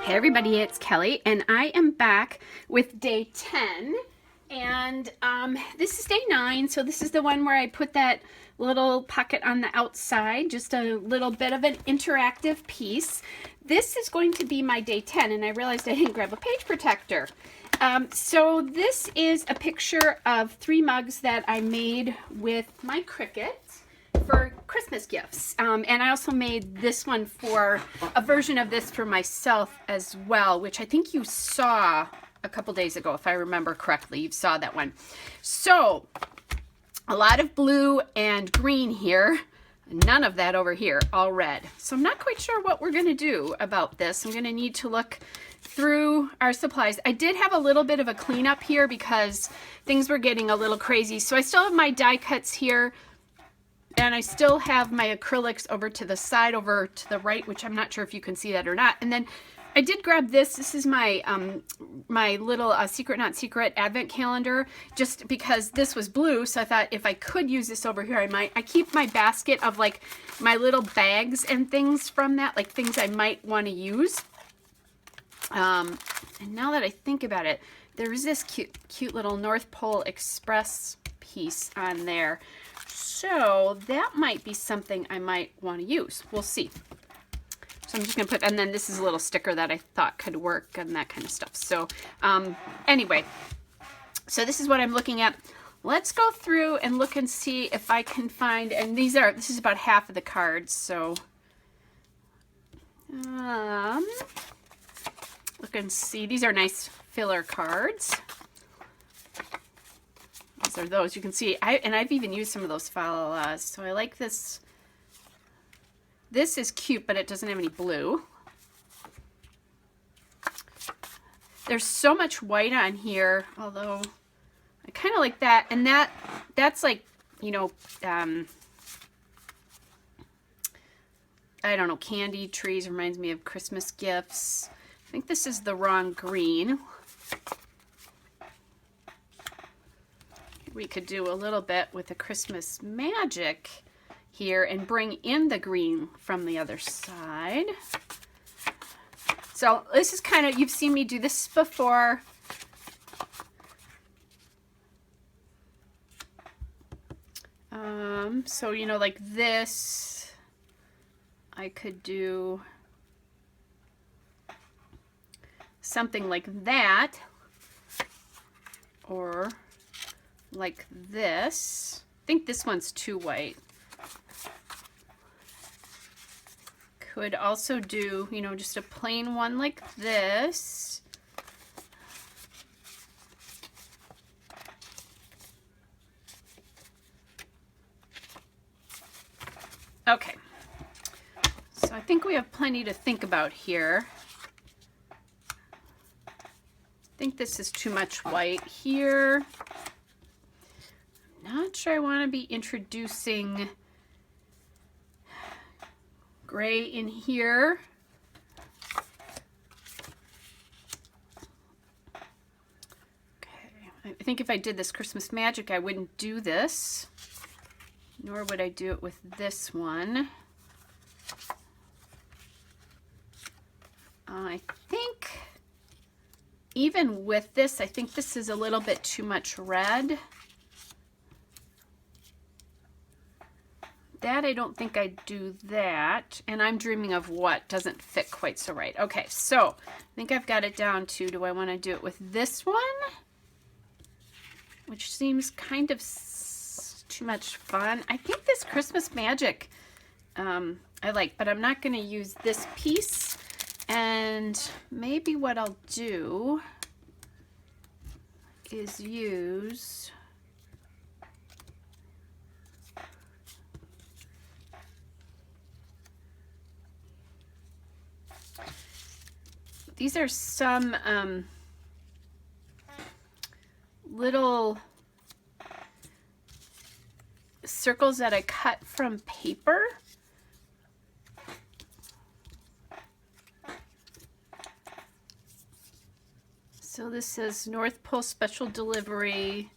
Hey everybody, it's Kelly, and I am back with day 10. And this is day 9, so this is the one where I put that little pocket on the outside, just a little bit of an interactive piece. This is going to be my day 10, and I realized I didn't grab a page protector. So this is a picture of 3 mugs that I made with my Cricut for Christmas gifts. And I also made this one for a version of this for myself as well, which I think you saw a couple days ago, if I remember correctly. You saw that one. So a lot of blue and green here. None of that over here, all red. So I'm not quite sure what we're going to do about this. I'm going to need to look through our supplies. I did have a little bit of a cleanup here because things were getting a little crazy. So I still have my die cuts here. And I still have my acrylics over to the side, over to the right, which I'm not sure if you can see that or not. And then I did grab this. This is my my little Secret Not Secret advent calendar, just because this was blue. So I thought if I could use this over here, I might. I keep my basket of like my little bags and things from that, like things I might want to use. And now that I think about it, there is this cute little North Pole Express piece on there. So that might be something I might want to use. We'll see. So I'm just going to put, and then this is a little sticker that I thought could work and that kind of stuff. So anyway, so this is what I'm looking at. Let's go through and look and see if I can find, and this is about half of the cards. So look and see. These are nice filler cards. These are those. You can see, I've even used some of those fa-la-las. So I like this. This is cute, but it doesn't have any blue. There's so much white on here, although I kind of like that. And that's like, you know, I don't know, candy trees. Reminds me of Christmas gifts. I think this is the wrong green. We could do a little bit with the Christmas magic here and bring in the green from the other side. So this is kind of, you've seen me do this before. So, you know, like this, I could do something like that, or like this. I think this one's too white. Could also do, you know, just a plain one like this. Okay. So I think we have plenty to think about here. I think this is too much white here. Not sure I want to be introducing gray in here. Okay, I think if I did this Christmas magic, I wouldn't do this, nor would I do it with this one. I think even with this, I think this is a little bit too much red. That I don't think I'd do that, and I'm dreaming of what doesn't fit quite so right. Okay, so I think I've got it down to, do I want to do it with this one, which seems kind of too much fun. I think this Christmas magic I like, but I'm not going to use this piece. And maybe what I'll do is use these are some little circles that I cut from paper. So this says North Pole Special Delivery.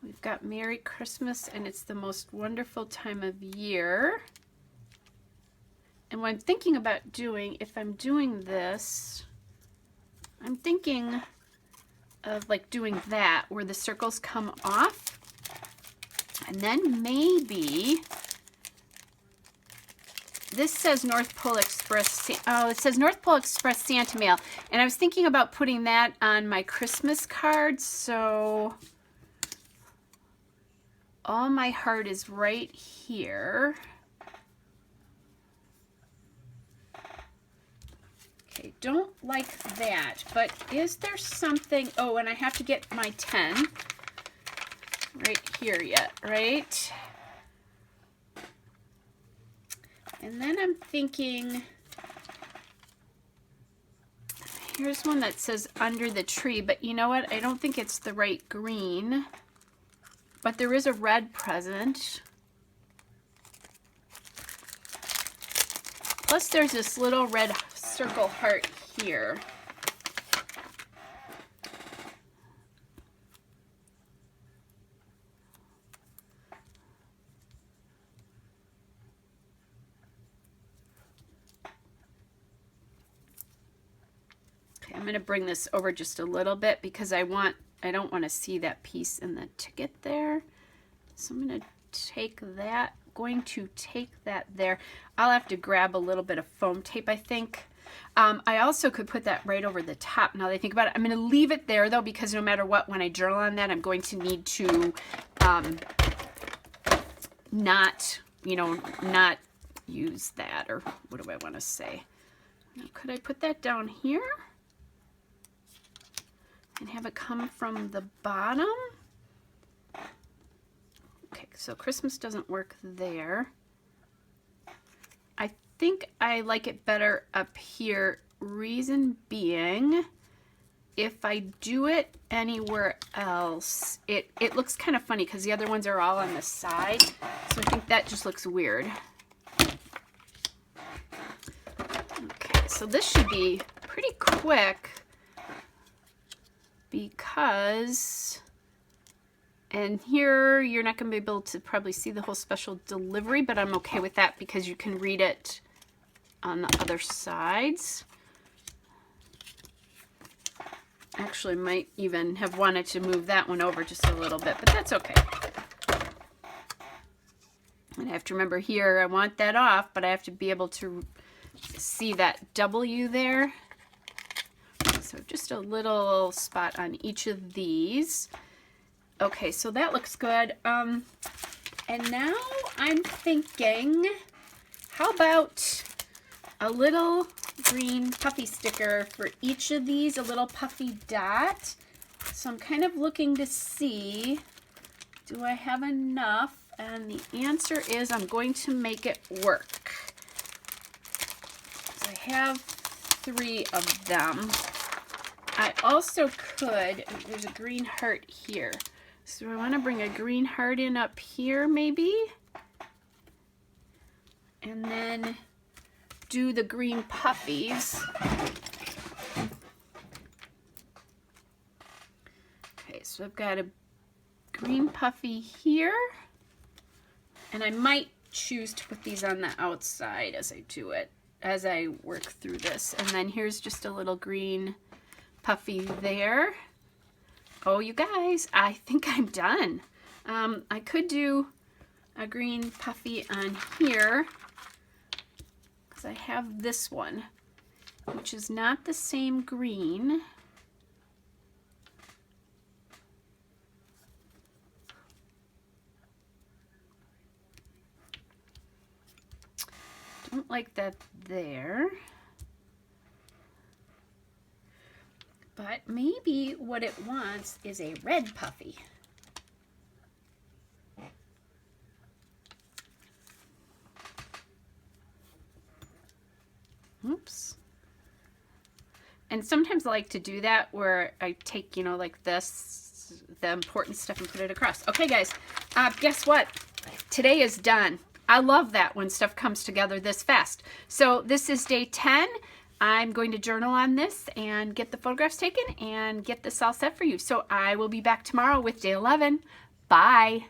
We've got Merry Christmas and it's the most wonderful time of year. And what I'm thinking about doing, if I'm doing this, I'm thinking of like doing that where the circles come off, and then maybe this says North Pole Express. Oh, it says North Pole Express Santa Mail, and I was thinking about putting that on my Christmas card. So all my heart is right here. Okay, don't like that, but is there something? Oh, and I have to get my 10 right here yet, right? And then I'm thinking, here's one that says Under the Tree, but you know what? I don't think it's the right green, but there is a red present. Plus there's this little red circle heart here. Okay, I'm going to bring this over just a little bit because I don't want to see that piece in the ticket there. So I'm going to take that, there. I'll have to grab a little bit of foam tape, I think. I also could put that right over the top now that I think about it. I'm going to leave it there though, because no matter what, when I journal on that, I'm going to need to not use that, or what do I want to say? Now, could I put that down here and have it come from the bottom? Okay, so Christmas doesn't work there. I think I like it better up here. Reason being, if I do it anywhere else, it looks kind of funny because the other ones are all on the side. So I think that just looks weird. Okay, so this should be pretty quick because, and here you're not going to be able to probably see the whole special delivery, but I'm okay with that because you can read it on the other sides. Actually, might even have wanted to move that one over just a little bit, but that's okay. And I have to remember here, I want that off, but I have to be able to see that W there. So just a little spot on each of these. Okay, so that looks good. And now I'm thinking, how about a little green puffy sticker for each of these, a little puffy dot. So I'm kind of looking to see, do I have enough? And the answer is I'm going to make it work. So I have 3 of them. I also could, there's a green heart here. So I want to bring a green heart in up here maybe. And then do the green puffies. Okay, so I've got a green puffy here. And I might choose to put these on the outside as I do it, as I work through this. And then here's just a little green puffy there. Oh, you guys, I think I'm done. I could do a green puffy on here because I have this one, which is not the same green. Don't like that there. But maybe what it wants is a red puffy. Oops. And sometimes I like to do that where I take, like this, the important stuff, and put it across. Okay, guys, guess what? Today is done. I love that when stuff comes together this fast. So this is day 10. I'm going to journal on this and get the photographs taken and get this all set for you. So I will be back tomorrow with day 11. Bye.